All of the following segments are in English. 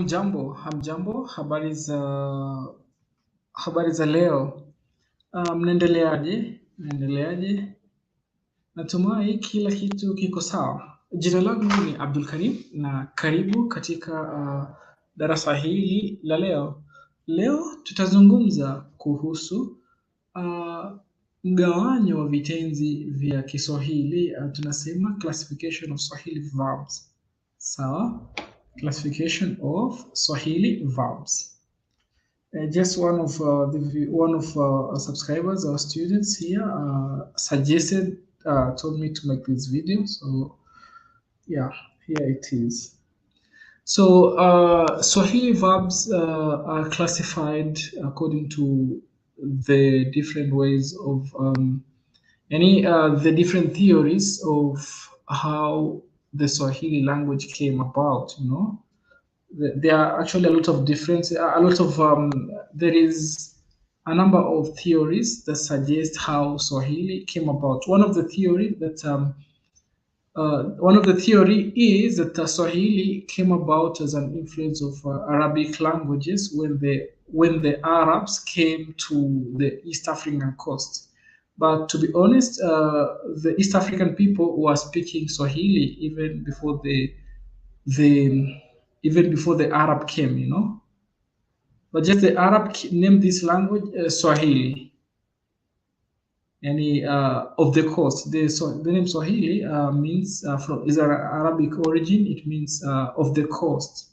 Hamjambo, habari za leo. Mnaendeleaje? Natumai kila kitu kiko sawa. Jina langu ni Abdul Karim na karibu katika darasa hili la leo. Leo tutazungumza kuhusu mgawanyo wa vitenzi vya Kiswahili. Tunasema classification of Swahili verbs. Sawa? Classification of Swahili verbs. Just one of our subscribers, our students here, told me to make this video. So yeah, here it is. So Swahili verbs are classified according to the different ways of the different theories of how the Swahili language came about. You know, there are actually a lot of difference. There is a number of theories that suggest how Swahili came about. One of the theory is that Swahili came about as an influence of Arabic languages when the Arabs came to the East African coast. But to be honest, the East African people were speaking Swahili even before the Arab came, you know. But just the Arab named this language Swahili. Of the coast. The name Swahili means is an Arabic origin. It means of the coast,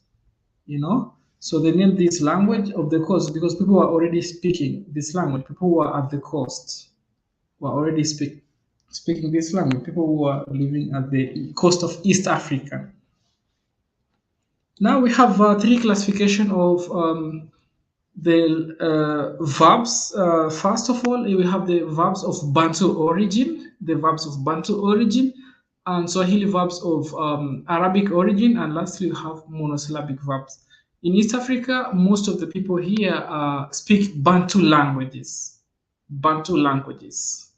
you know. So they named this language of the coast because people were already speaking this language. People who were at the coast were already speaking this language. People who were living at the coast of East Africa. Now we have three classification of the verbs. First of all, we have the verbs of Bantu origin, and Swahili verbs of Arabic origin, and lastly we have monosyllabic verbs. In East Africa, most of the people here speak Bantu languages.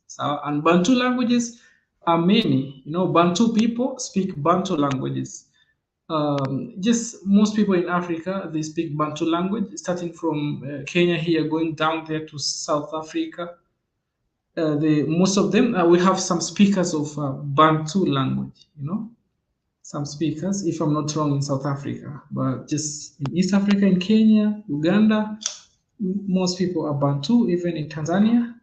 So, and Bantu languages are many. You know, Bantu people speak Bantu languages. Just most people in Africa, they speak Bantu language, starting from Kenya here, going down there to South Africa. Most of them, we have some speakers of Bantu language, you know, some speakers, if I'm not wrong, in South Africa. But just in East Africa, in Kenya, Uganda, most people are Bantu. Even in Tanzania,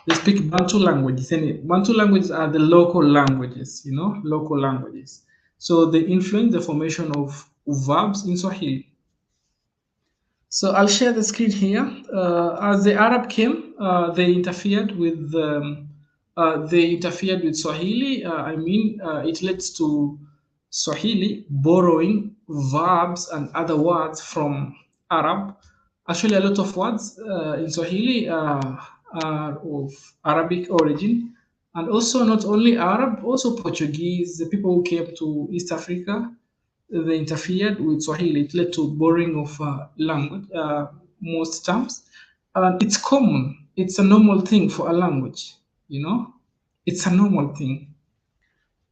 they speak Bantu languages. And Bantu languages are the local languages, you know, local languages. So they influence the formation of verbs in Swahili. So I'll share the screen here. As the Arab came, they interfered with Swahili. It led to Swahili borrowing verbs and other words from Arab. Actually, a lot of words in Swahili are of Arabic origin. And also not only Arab, also Portuguese, the people who came to East Africa, they interfered with Swahili. It led to borrowing of language, most terms. It's common. It's a normal thing for a language, you know? It's a normal thing.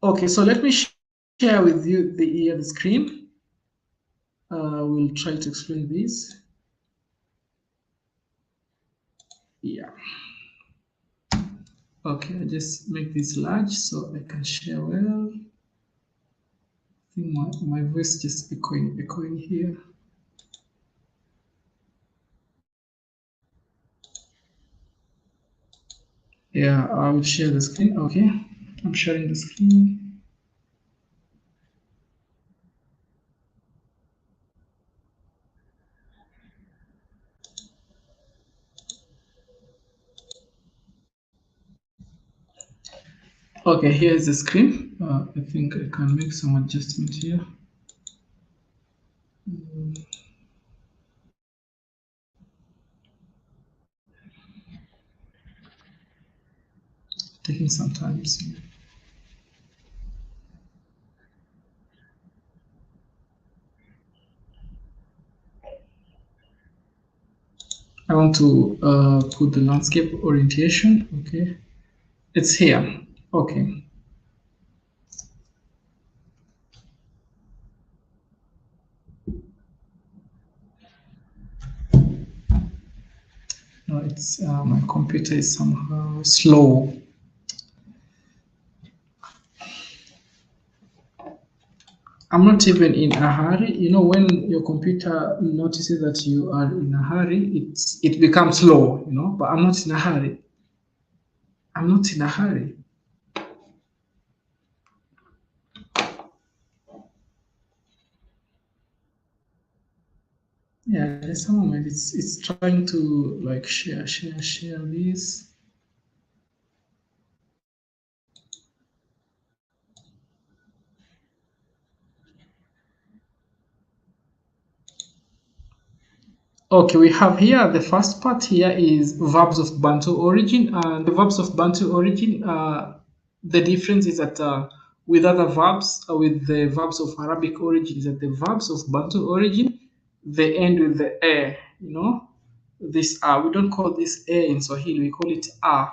Okay, so let me share with you the screen. We'll try to explain this. Yeah. Okay, I just make this large so I can share well. I think my voice just echoing here. Yeah, I'll share the screen. Okay, I'm sharing the screen. Okay, here's the screen. I think I can make some adjustment here. Taking some time. I want to put the landscape orientation. Okay, it's here. Okay. It's my computer is somehow slow. I'm not even in a hurry. You know, when your computer notices that you are in a hurry, it becomes slow, you know, but I'm not in a hurry. I'm not in a hurry. Yeah, there's a moment. It's trying to like share this. Okay, we have here the first part here is verbs of Bantu origin. And the verbs of Bantu origin, the difference is that with other verbs, with the verbs of Arabic origin, is that the verbs of Bantu origin, they end with the a. You know, this we don't call this a in Swahili, we call it a.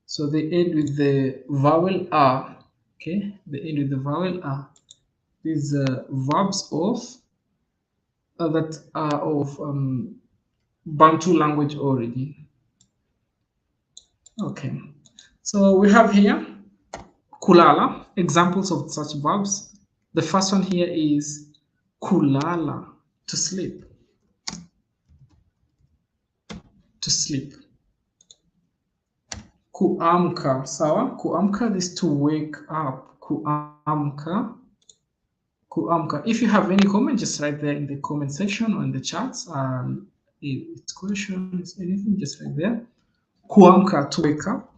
So they end with the vowel a. Okay, they end with the vowel a. These verbs of that are of Bantu language origin. Okay, so we have here kulala, examples of such verbs. The first one here is kulala, to sleep. To sleep. Kuamka, sawa? Kuamka is to wake up. Kuamka. Kuamka. If you have any comment, just write there in the comment section or in the chats. If it's questions, anything, just write there. Kuamka, to wake up.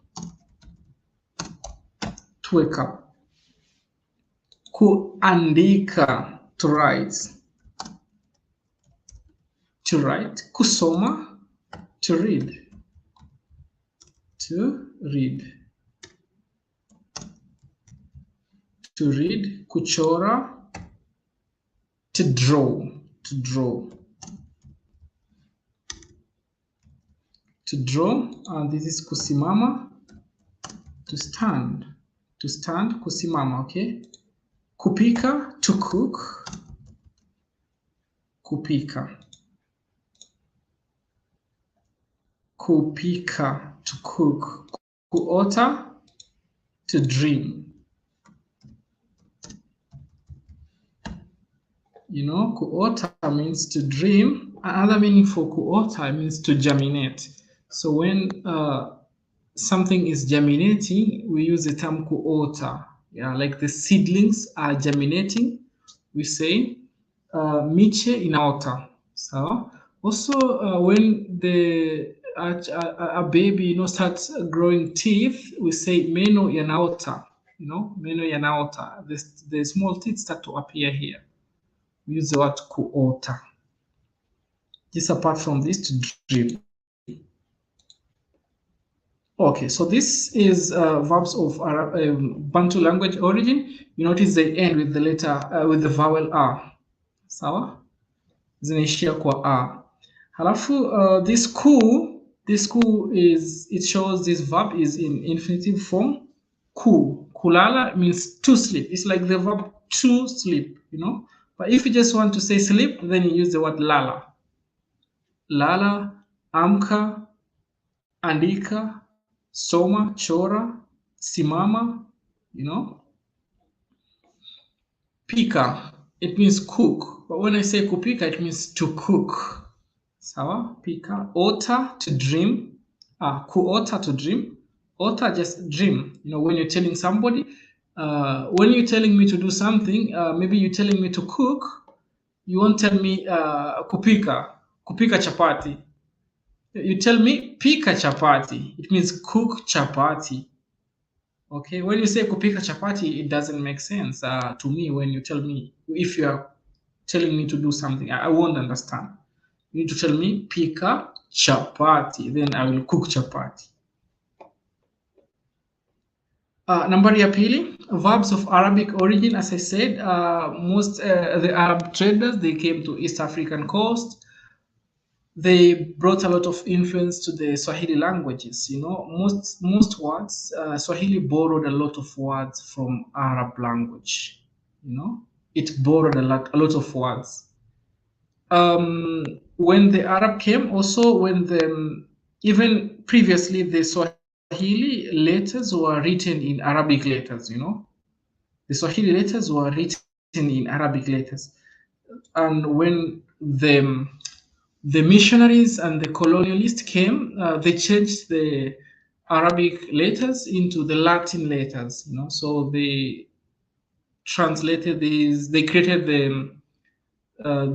To wake up. Kuandika, to write. To write. Kusoma, to read. To read. To read. Kuchora, to draw. To draw. To draw. And this is kusimama, to stand. To stand. Kusimama, okay? Kupika, to cook. Kupika. Kupika, to cook. Kuota, to dream. You know, kuota means to dream. Another meaning for kuota means to germinate. So when something is germinating, we use the term kuota. Yeah, like the seedlings are germinating, we say miche inaota. So also when the a baby, you know, starts growing teeth, we say meno yanaota. You know, meno yanaota. The small teeth start to appear here. We use the word kuota. Just apart from this, to dream. Okay, so this is verbs of Bantu language origin. You notice they end with the letter with the vowel a. Sawa? Zinaishia kwa a. Halafu this ku is, it shows this verb is in infinitive form. Kulala means to sleep. It's like the verb to sleep, you know. But if you just want to say sleep, then you use the word lala. Lala, amka, andika, soma, chora, simama, you know. Pika, it means cook. But when I say kupika, it means to cook. Sawa, pika. Ota, to dream. Kuota, to dream. Ota, just dream. You know, when you're telling somebody, when you're telling me to do something, maybe you're telling me to cook, you won't tell me kupika chapati. You tell me pika chapati. It means cook chapati. Okay, when you say kupika chapati, it doesn't make sense to me. When you tell me, if you are telling me to do something, I won't understand. You need to tell me pika chapati, then I will cook chapati. Nambari ya pili, verbs of Arabic origin. As I said, most the Arab traders, they came to East African coast. They brought a lot of influence to the Swahili languages. You know, most words, Swahili borrowed a lot of words from Arab language. You know, it borrowed a lot of words. When the Arab came, also when even previously the Swahili letters were written in Arabic letters, the Swahili letters were written in Arabic letters. And when the missionaries and the colonialists came, they changed the Arabic letters into the Latin letters, so they translated these, they created them,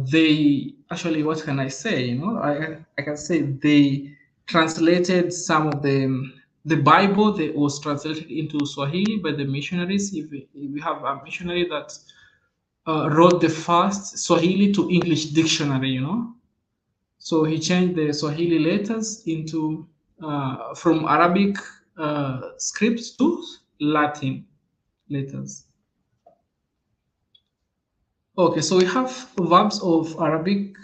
they actually, what can I say? I can say they translated some of the Bible that was translated into Swahili by the missionaries. If we have a missionary that wrote the first Swahili to English dictionary, so he changed the Swahili letters into from Arabic scripts to Latin letters. Okay, so we have verbs of Arabic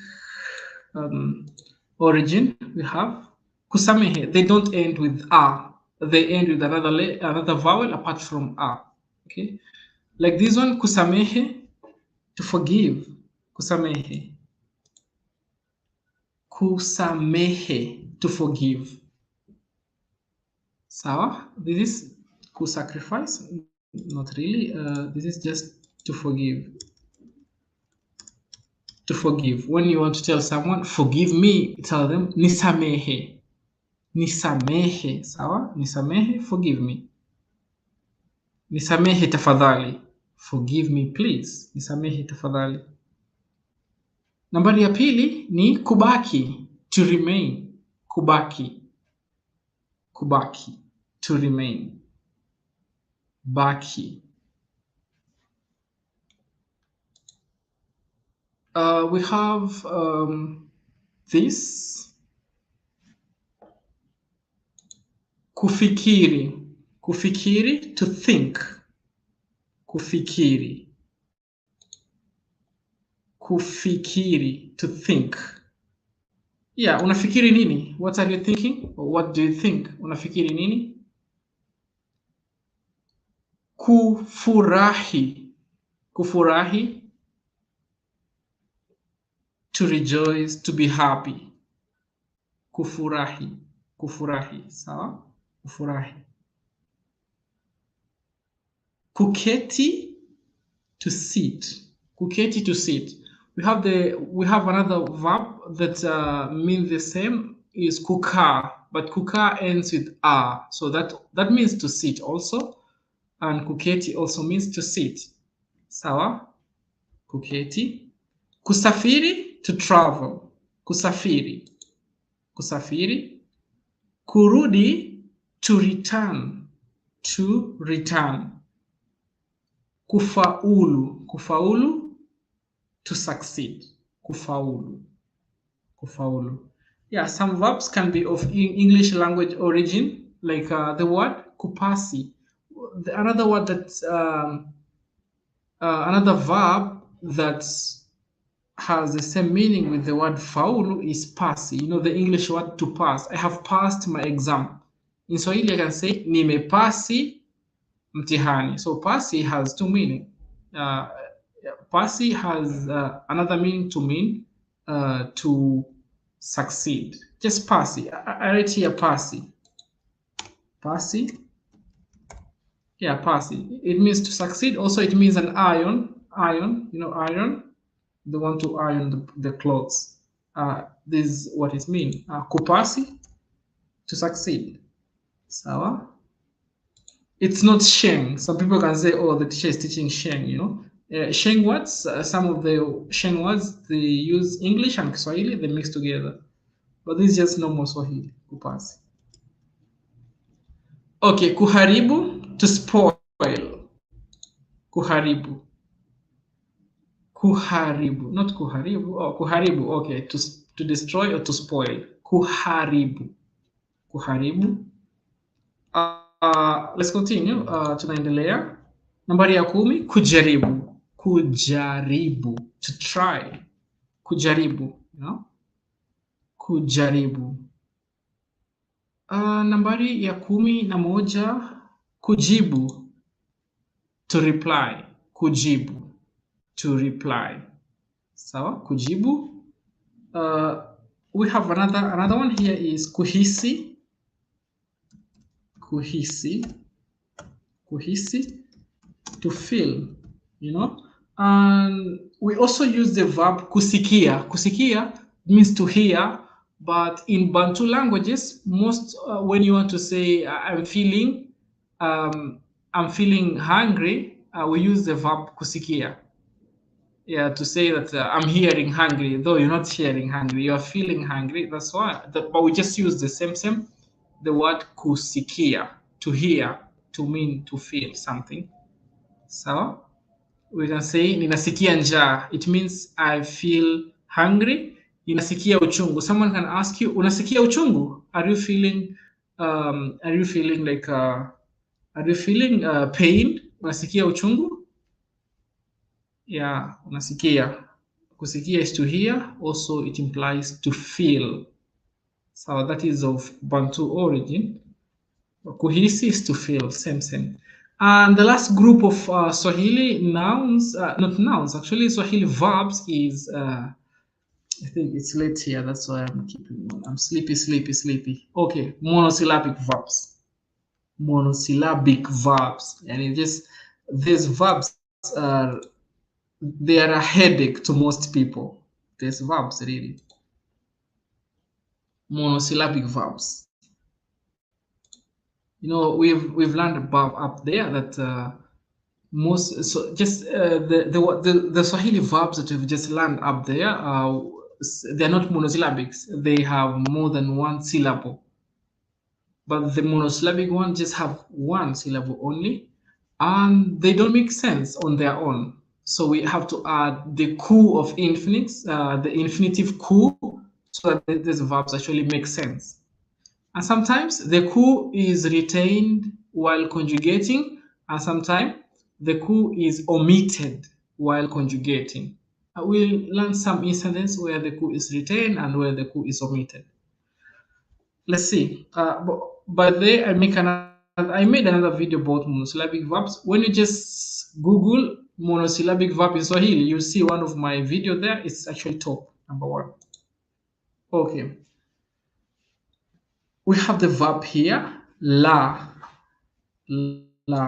origin. We have kusamehe. They don't end with a. They end with another vowel apart from a. Okay, like this one, kusamehe, to forgive. Kusamehe. Kusamehe, to forgive. Sawa. This is kusacrifice. Not really. This is just to forgive. To forgive. When you want to tell someone, forgive me, tell them nisamehe. Nisamehe. Sawa? Nisamehe, forgive me. Nisamehe tafadhali. Forgive me please. Nisamehe tafadhali. Nambari ya pili ni kubaki, to remain. Kubaki. Kubaki, to remain. Baki. We have this kufikiri. Kufikiri, to think. Kufikiri. Kufikiri, to think. Yeah, unafikiri nini? What are you thinking? Or what do you think? Unafikiri nini? Kufurahi. Kufurahi, to rejoice, to be happy. Kufurahi. Kufurahi. Sawa? Kufurahi. Kuketi, to sit. Kuketi, to sit. We have another verb that means the same, is kukaa, but kukaa ends with a, so that means to sit also, and kuketi also means to sit. Sawa? Kuketi. Kusafiri, to travel. Kusafiri. Kusafiri. Kurudi, to return. To return. Kufaulu. Kufaulu, to succeed. Kufaulu. Kufaulu. Yeah, some verbs can be of English language origin, like the word kupasi. Another word that another verb that has the same meaning with the word faulu is pasi. The English word to pass. I have passed my exam. In Swahili, I can say nimepasi mtihani. So pasi has two meanings. Pasi has another meaning to mean to succeed. Just pasi. I write here pasi. Pasi. Yeah, pasi. It means to succeed. Also, it means an iron. Iron. Iron. The one to iron the clothes. This is what it means. Kupasi, to succeed. Sawa. It's not Sheng. Some people can say, oh, the teacher is teaching Sheng, Sheng words, some of the Sheng words, they use English and Swahili, they mix together. But this is just normal Swahili, kupasi. Okay, kuharibu, to spoil. Kuharibu. Kuharibu, not kuharibu. Oh, kuharibu, okay, to destroy or to spoil. Kuharibu. Kuharibu. Let's continue. Tunaendelea. Nambari ya 10, kujaribu. Kujaribu, to try. Kujaribu, Kujaribu. Nambari ya 11, kujibu, to reply. Kujibu, to reply. Sawa? Kujibu, We have another one here is kuhisi. Kuhisi. Kuhisi, to feel, you know. And we also use the verb kusikia. Kusikia means to hear, but in Bantu languages, most when you want to say I'm feeling hungry, we use the verb kusikia. Yeah, to say that I'm hearing hungry, though you're not hearing hungry, you're feeling hungry. That's why. But we just use the same, the word kusikia, to hear, to mean to feel something. So we can say ninasikia njaa. It means I feel hungry. Ninasikia uchungu. Someone can ask you, unasikia uchungu? Are you feeling like are you feeling pain? Unasikia uchungu? Yeah, unasikia. Kusikia is to hear. Also, it implies to feel. So that is of Bantu origin. Kuhisi is to feel, same. And the last group of Swahili nouns, not nouns, actually Swahili verbs is, I think it's late here, that's why I'm keeping on. I'm sleepy. Okay, monosyllabic verbs. Monosyllabic verbs. And it just, these verbs are, they are a headache to most people. These verbs, really. Monosyllabic verbs. You know, we've learned above up there that most, so just the Swahili verbs that we've just learned up there, they're not monosyllabics. They have more than one syllable. But the monosyllabic one just have one syllable only, and they don't make sense on their own. So we have to add the ku of infinites, the infinitive ku, so that these verbs actually make sense. And sometimes the ku is retained while conjugating, and sometimes the ku is omitted while conjugating. We'll learn some incidents where the ku is retained and where the ku is omitted. Let's see. By the way, I made another video about monosyllabic verbs. When you just Google monosyllabic verb in Swahili, you'll see one of my video there. It's actually top, number 1. Okay. We have the verb here, la. La.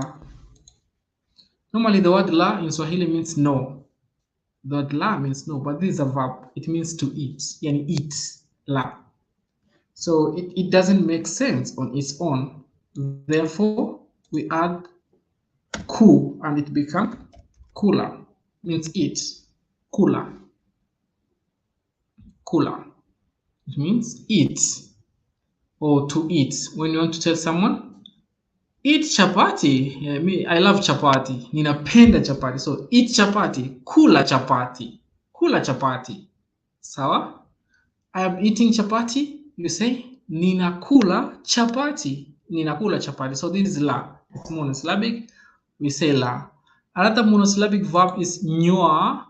Normally, the word la in Swahili means no. The word la means no, but this is a verb. It means to eat. Yani eat, la. So it doesn't make sense on its own. Therefore, we add ku and it becomes kula. Means eat. Kula. Kula. It means eat or to eat. When you want to tell someone, eat chapati. Yeah, I love chapati. Ninapenda chapati. So eat chapati. Kula chapati. Kula chapati. Sawa? I am eating chapati. You say ninakula chapati. Ninakula chapati. So this is la. It's monosyllabic. We say la. Another monosyllabic verb is nywa.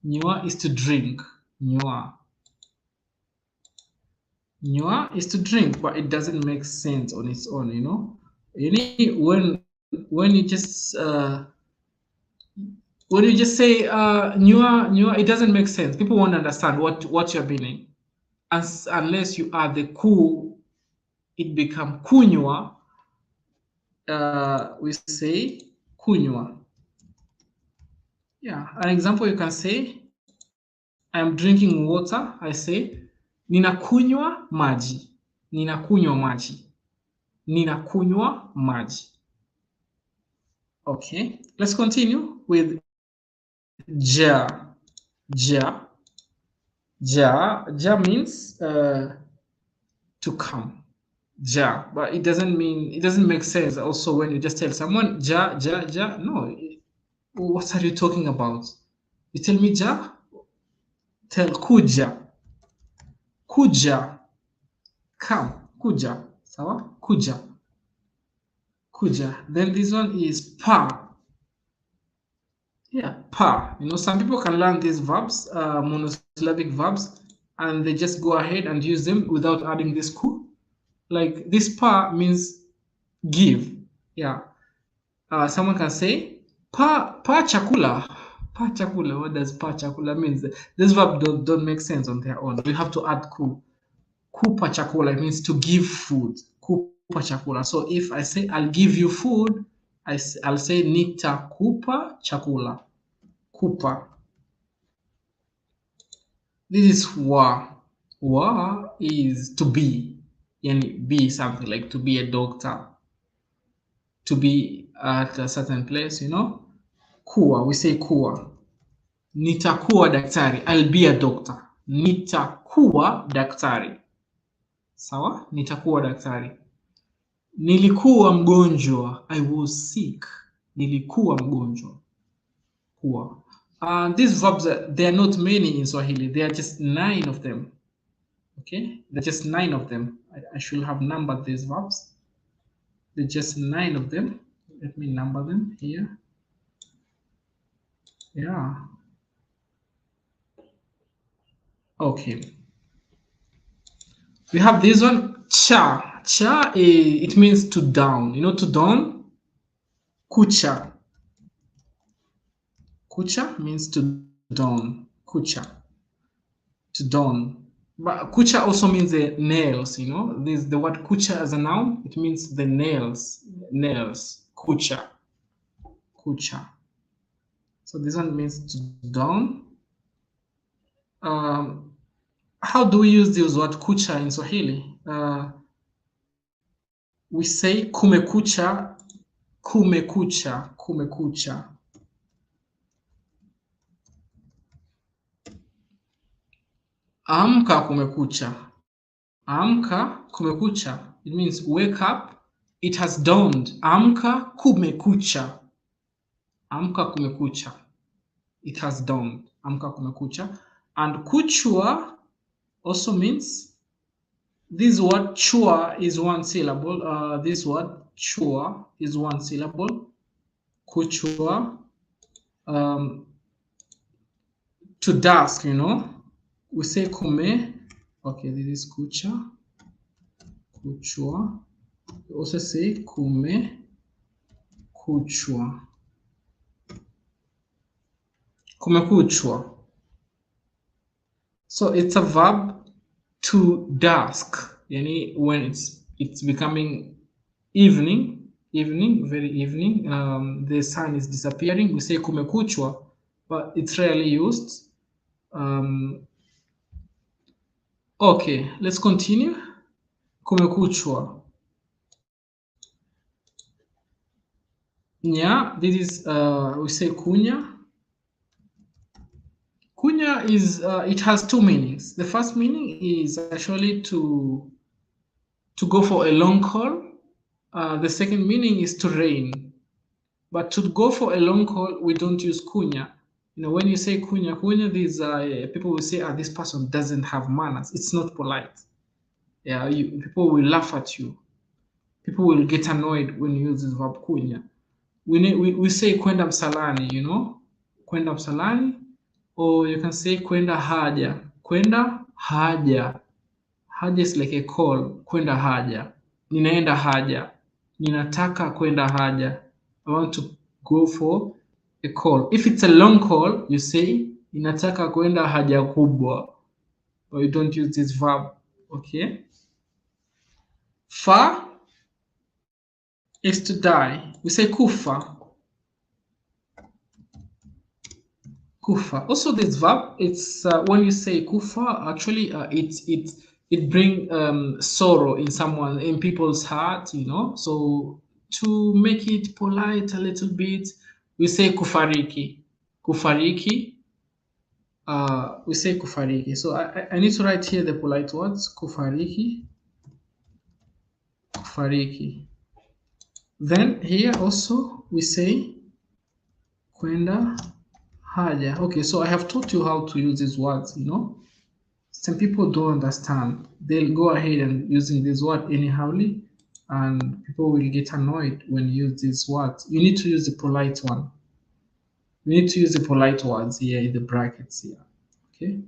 Nywa is to drink. Nywa. Nywa is to drink, but it doesn't make sense on its own, you know. When you just say nywa, it doesn't make sense. People won't understand what you're meaning. Unless you add the ku, it become kunywa. We say kunywa. Yeah, an example you can say, I'm drinking water. I say ninakunywa maji. Ninakunywa maji. Ninakunywa maji. Okay, let's continue with ja. Ja. Ja. Ja means to come. Ja, but it doesn't make sense also when you just tell someone ja. No, what are you talking about? You tell me ja, tell kuja. Kuja, come. Kuja, sawa? Kuja. Kuja. Then this one is pa. Yeah, pa. You know, some people can learn these verbs, monosyllabic verbs, and they just go ahead and use them without adding this ku. Like this pa means give. Yeah. Someone can say pa chakula. Pa chakula. What does pa chakula means? This verb don't make sense on their own. We have to add ku. Kupa chakula means to give food. Kupa chakula. So if I say I'll give you food, I'll say nitakupa chakula. Kupa. This is wa. Wa is to be. Yani be something, like to be a doctor. To be at a certain place, you know. Kuwa, we say kuwa. Nitakuwa daktari. I'll be a doctor. Nitakuwa daktari. Sawa? Nitakuwa daktari. Nilikuwa mgonjwa. I was sick. Nilikuwa mgonjwa. Kuwa. These verbs, they are not many in Swahili. There are just 9 of them. Okay? There are just 9 of them. I should have numbered these verbs. There are just 9 of them. Let me number them here. Yeah. Okay. We have this one, cha. Cha, it means to down. You know, to down? Kucha. Kucha means to dawn. Kucha. To dawn. But kucha also means the nails, you know. This the word kucha as a noun, it means the nails. Nails. Kucha. Kucha. So this one means to dawn. How do we use this word kucha in Swahili? We say kumekucha, kumekucha, kumekucha. Amka kumekucha. Amka kumekucha. It means wake up. It has dawned. Amka kumekucha. Amka kumekucha. It has dawned. Amka kumekucha. And kuchua also means, this word chua is 1 syllable. This word chua is 1 syllable. Kuchua. To dusk, you know. We say kume. Okay, this is kucha. Kuchua. We also say kume. Kuchua. Kumekuchwa. So it's a verb to dusk. Yani when it's becoming evening, very evening. The sun is disappearing. We say kumekuchwa, but it's rarely used. Okay, let's continue. Kumekuchwa. Nya, this is we say kunya. Kunya is it has 2 meanings. The first meaning is actually to go for a long call. The second meaning is to rain. But to go for a long call, we don't use kunya. You know, when you say kunya, these people will say, this person doesn't have manners. It's not polite. Yeah, people will laugh at you. People will get annoyed when you use this verb kunya. We say kwenda msalani, you know, kwenda msalani, or you can say kwenda haja. Kwenda haja. Haja is like a call. Kwenda haja. Ninaenda haja. Ninataka kwenda haja. I want to go for a call. If it's a long call, you say ninataka kwenda haja kubwa. Or you don't use this verb. Okay. Fa is to die. We say kufa. Kufa. Also, this verb, it's when you say kufa, actually, it brings sorrow in people's heart, you know. So to make it polite a little bit, we say kufariki. Kufariki. We say kufariki. So I need to write here the polite words. Kufariki. Kufariki. Then here also we say kwenda haja. Okay, so I have taught you how to use these words, you know. Some people don't understand. They'll go ahead and using this word anyhowly, and people will get annoyed when you use these words. You need to use the polite one. You need to use the polite words here in the brackets here. Okay.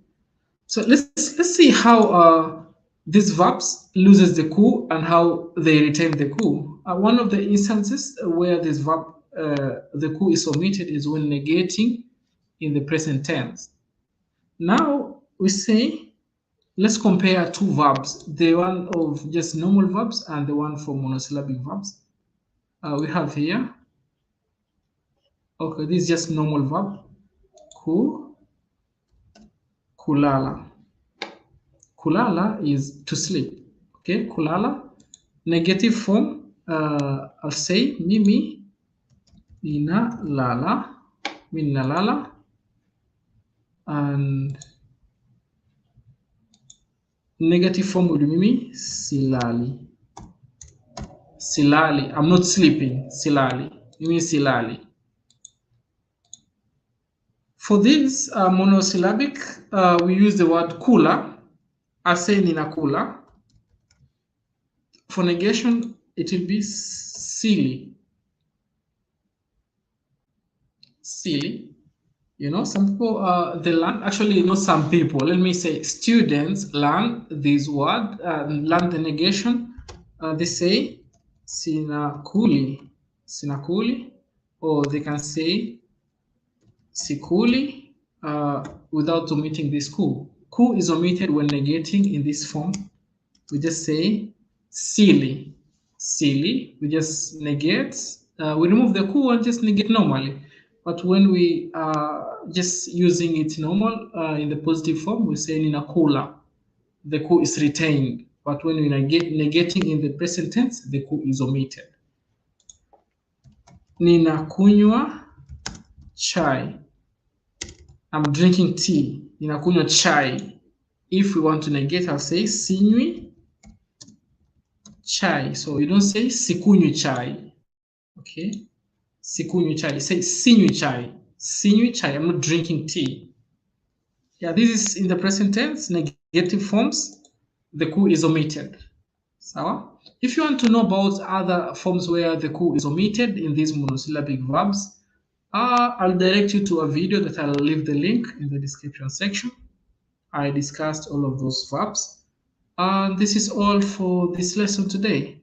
So let's see how these verbs loses the ku and how they retain the ku. One of the instances where this verb the ku is omitted is when negating in the present tense. Now we say, let's compare two verbs, the one of just normal verbs and the one for monosyllabic verbs. We have here, okay, this is just normal verb, kulala. Kulala is to sleep. Okay, kulala. Negative form, I'll say mimi ninalala, and negative form would be mimi silali. Silali, I'm not sleeping. Silali, mimi silali. For this monosyllabic, we use the word kula. I say ninakula. For negation, it will be silly. Silly. You know, some people they learn, actually not some people, let me say students learn this word, learn the negation. They say sinakuli, or they can say sikuli without omitting this ku. Ku is omitted when negating in this form. We just say silly, we just negate. We remove the ku and just negate normally. But when we are just using it normal in the positive form, we say ninakula. The ku is retained. But when we negating in the present tense, the ku is omitted. Ninakunywa chai. I'm drinking tea. Ninakunywa chai. If we want to negate, I'll say sinywi chai. So you don't say sikunywi chai. Okay? Sikunywi chai. Say sinywi chai. Sinywi chai. I'm not drinking tea. Yeah, this is in the present tense, negative forms. The ku is omitted. So, if you want to know about other forms where the ku is omitted in these monosyllabic verbs, I'll direct you to a video that I'll leave the link in the description section. I discussed all of those verbs. And this is all for this lesson today.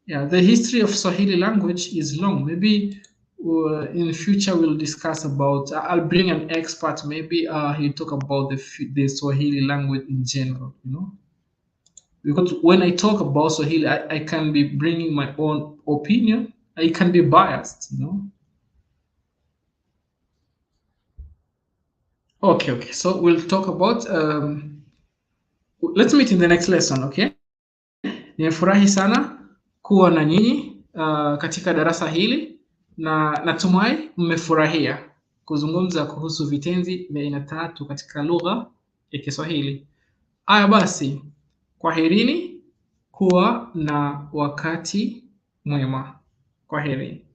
Yeah, the history of Swahili language is long. Maybe in the future we'll discuss about, I'll bring an expert, maybe he'll talk about the Swahili language in general, you know. Because when I talk about Swahili, I can be bringing my own opinion. I can be biased, you know. Okay. So we'll talk about, let's meet in the next lesson, okay? Nimefurahi sana kuwa na nyinyi katika darasa hili na natumai mmefurahia kuzungumza kuhusu vitenzi vya aina tatu katika lugha ya Kiswahili. Haya basi, kwaherini, kuwa na wakati mwema. Kwaherini.